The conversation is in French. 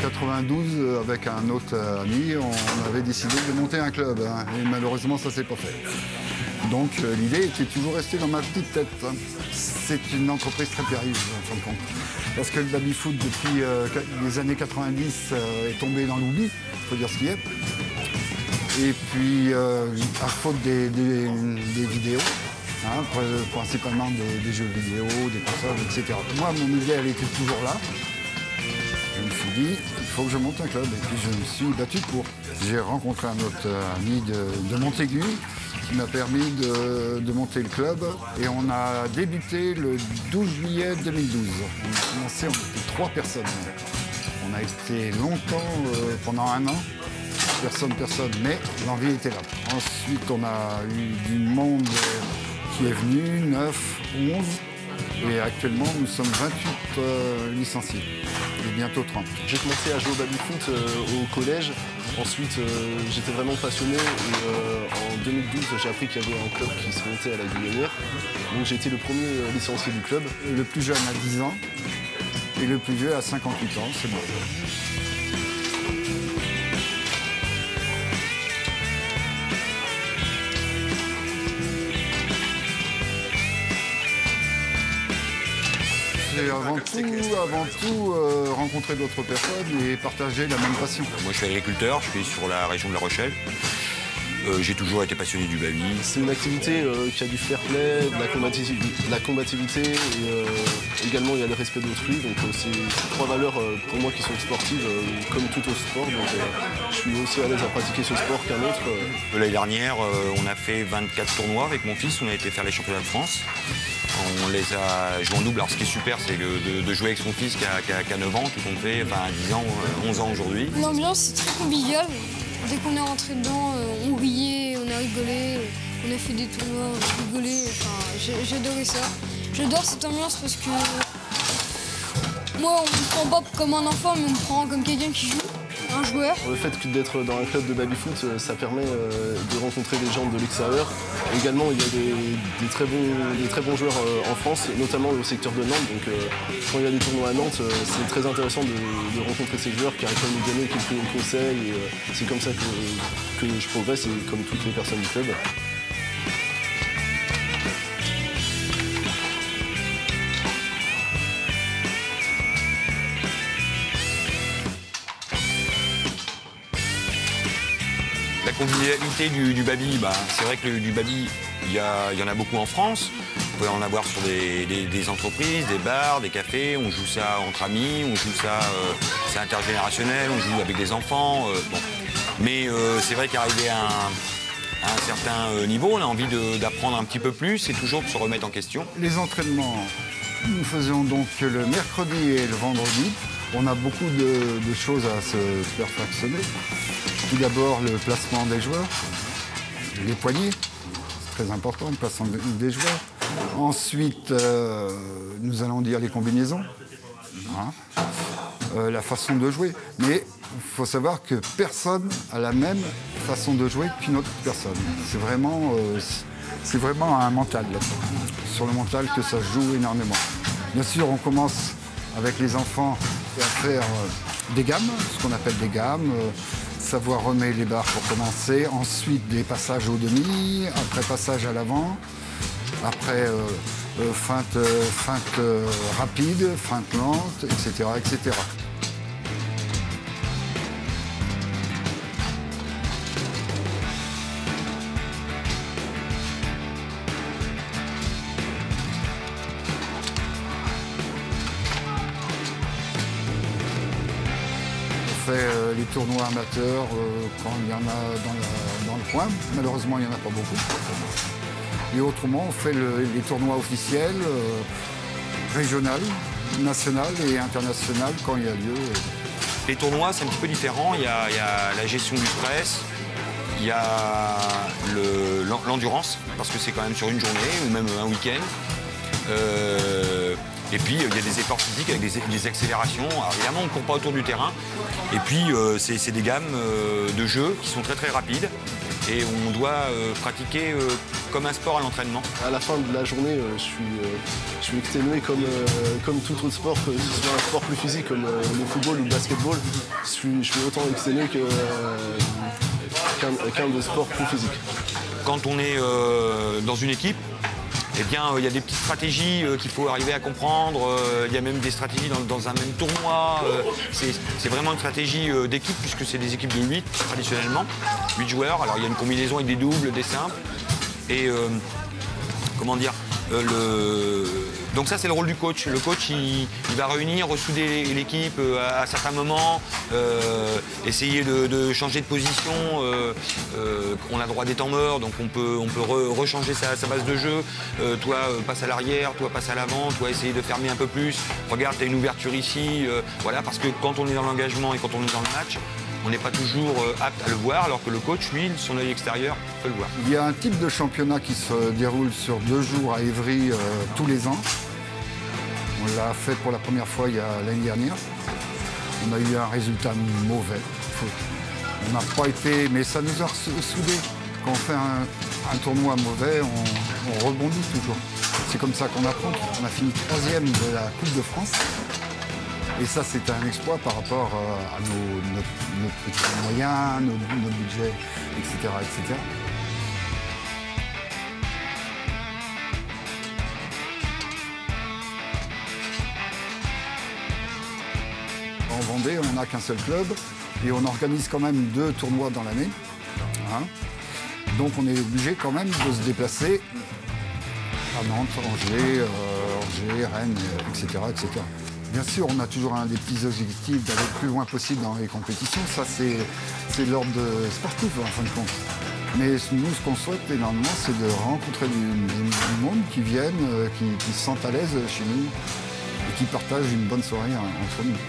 92, avec un autre ami, on avait décidé de monter un club. Hein, et malheureusement, ça ne s'est pas fait. Donc l'idée était toujours restée dans ma petite tête. Hein. C'est une entreprise très périlleuse, en fin de compte. Parce que le baby-foot, depuis les années 90, est tombé dans l'oubli, il faut dire ce qu'il est. Et puis, à faute des vidéos, hein, principalement des jeux vidéo, des consoles, etc. Moi, mon idée, elle était toujours là. Je me suis dit, il faut que je monte un club. Et puis, je me suis battu pour. J'ai rencontré un autre ami de Montaigu qui m'a permis de monter le club. Et on a débuté le 12 juillet 2012. On a commencé, on était 3 personnes. On a été longtemps, pendant 1 an, personne, mais l'envie était là. Ensuite, on a eu du monde qui est venu, 9, 11. Et actuellement, nous sommes 28 licenciés. Et bientôt 30. J'ai commencé à jouer au baby-foot au collège. Ensuite, j'étais vraiment passionné. Et en 2012, j'ai appris qu'il y avait un club qui se montait à la Guillonnière. Donc j'ai été le premier licencié du club. Le plus jeune a 10 ans et le plus vieux a 58 ans, c'est moi. Et avant tout, rencontrer d'autres personnes et partager la même passion. Moi, je suis agriculteur, je suis sur la région de La Rochelle. J'ai toujours été passionné du baby. C'est une activité qui a du fair play, de la combativité et également il y a le respect d'autrui. Donc c'est 3 valeurs pour moi qui sont sportives comme tout autre sport. Donc je suis aussi à l'aise à pratiquer ce sport qu'un autre. L'année dernière, on a fait 24 tournois avec mon fils. On a été faire les championnats de France. On les a joués en double. Alors ce qui est super, c'est de jouer avec son fils qui a 9 ans, tout compte fait, enfin 10 ans, 11 ans aujourd'hui. L'ambiance est très conviviale. Dès qu'on est rentré dedans, on riait, on a rigolé, on a fait des tournois, on a rigolé. Enfin, j'adorais ça. J'adore cette ambiance parce que moi, on me prend pas comme un enfant, mais on me prend comme quelqu'un qui joue, un joueur. Le fait d'être dans un club de baby-foot, ça permet de rencontrer des gens de l'extérieur. Également, il y a des très bons joueurs en France, notamment au secteur de Nantes. Donc, quand il y a des tournois à Nantes, c'est très intéressant de rencontrer ces joueurs qui arrivent à nous donner quelques conseils. Et c'est comme ça que je progresse, et comme toutes les personnes du club. La convivialité du baby, c'est vrai que du baby, il y en a beaucoup en France. Vous pouvez en avoir sur des entreprises, des bars, des cafés. On joue ça entre amis, on joue ça, c'est intergénérationnel, on joue avec des enfants. Bon. Mais c'est vrai qu'arriver à un certain niveau, on a envie d'apprendre un petit peu plus et toujours se remettre en question. Les entraînements, nous faisons donc le mercredi et le vendredi. On a beaucoup de choses à se perfectionner. Tout d'abord, le placement des joueurs, les poignées, c'est très important, le placement des joueurs. Ensuite, nous allons dire les combinaisons, hein, la façon de jouer. Mais il faut savoir que personne a la même façon de jouer qu'une autre personne. C'est vraiment un mental, là. Sur le mental que ça joue énormément. Bien sûr, on commence avec les enfants à faire des gammes, ce qu'on appelle des gammes. Savoir remettre les barres pour commencer, ensuite des passages au demi, après passage à l'avant, après feinte rapide, feinte lente, etc., etc. On fait les tournois amateurs quand il y en a dans le coin. Malheureusement, il n'y en a pas beaucoup. Et autrement, on fait les tournois officiels, régionaux, nationaux et internationaux quand il y a lieu. Les tournois, c'est un petit peu différent. Il y a la gestion du stress, il y a l'endurance, parce que c'est quand même sur une journée ou même un week-end. Et puis, il y a des efforts physiques avec des accélérations. Alors, évidemment, on ne court pas autour du terrain. Et puis, c'est des gammes de jeu qui sont très, très rapides. et on doit pratiquer comme un sport à l'entraînement. À la fin de la journée, je suis exténué comme tout autre sport, que ce soit un sport plus physique comme le football ou le basketball. Je suis autant exténué qu'un de sport plus physique. Quand on est dans une équipe, eh bien, il y a des petites stratégies qu'il faut arriver à comprendre. Il y a même des stratégies dans un même tournoi. C'est vraiment une stratégie d'équipe, puisque c'est des équipes de 8, traditionnellement. 8 joueurs. Alors, il y a une combinaison avec des doubles, des simples. Et, comment dire, donc ça, c'est le rôle du coach. Le coach, il va réunir, ressouder l'équipe à certains moments, essayer de changer de position. On a droit des temps morts, donc on peut rechanger sa base de jeu. Toi, passe à l'arrière, toi, passe à l'avant, toi, essayer de fermer un peu plus. Regarde, tu as une ouverture ici. Voilà, parce que quand on est dans l'engagement et quand on est dans le match, on n'est pas toujours apte à le voir, alors que le coach, lui, son œil extérieur, peut le voir. Il y a un type de championnat qui se déroule sur 2 jours à Évry tous les ans. On l'a fait pour la première fois l'année dernière. On a eu un résultat mauvais. On n'a pas été, mais ça nous a soudés. Quand on fait un tournoi mauvais, on rebondit toujours. C'est comme ça qu'on apprend. On a fini 3e de la Coupe de France. Et ça, c'est un exploit par rapport à nos petits moyens, nos budgets, etc., etc. En Vendée, on n'a qu'un seul club et on organise quand même 2 tournois dans l'année. Hein. Donc on est obligé quand même de se déplacer à Nantes, Angers, Rennes, etc., etc. Bien sûr, on a toujours un des petits objectifs d'aller le plus loin possible dans les compétitions. Ça, c'est l'ordre sportif, en fin de compte. Mais nous, ce qu'on souhaite énormément, c'est de rencontrer du monde qui viennent, qui se sentent à l'aise chez nous et qui partagent une bonne soirée entre nous.